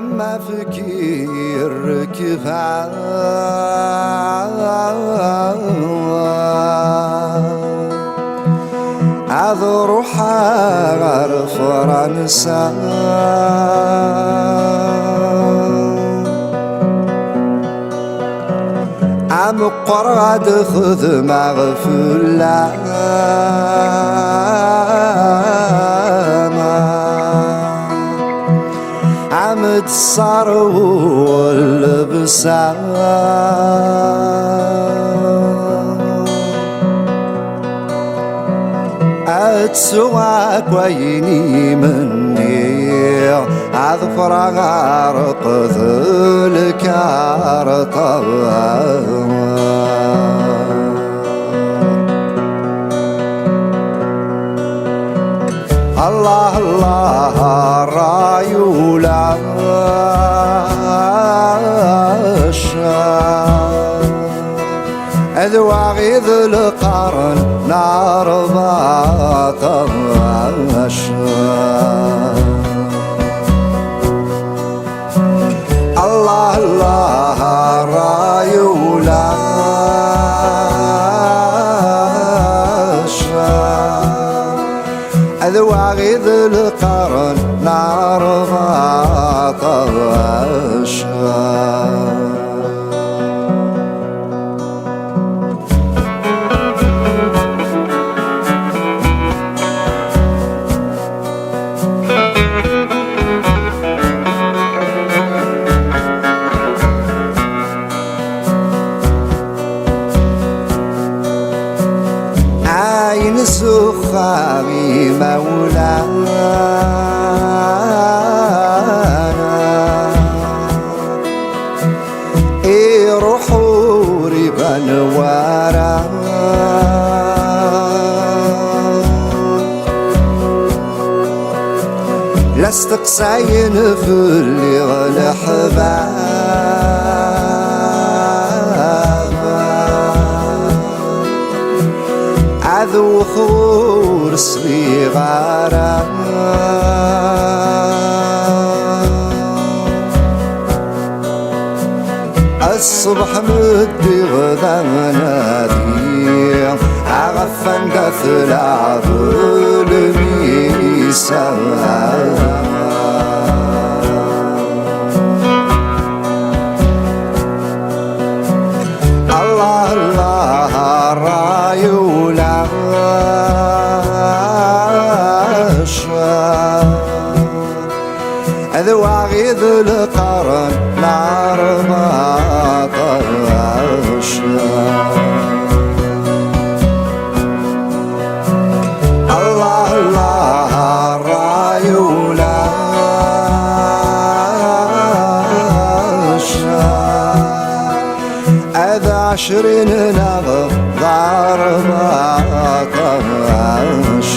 ما فكير كفا أذروحا غير فرنسا عم قراد خذ مغفلة عم تصار واللبسة أتسواك ويني مني أظفر غارق ذلك أرطب الله الله رايولا أذواغي ذي القرن نار باطل الله الله رايولا أذواغي ذي القرن نار باطل عين سخامي مولانا روحوا ربا ورا لاستقصاين في اللي الحباب عذو خور صغيرة الصبح مدي غدا منادي عغفن دثلا بالميسا الله الله رايولا أذواغي ذي القرن نار باطل الله الله رايولا أذا 20 نغم ضربة طرش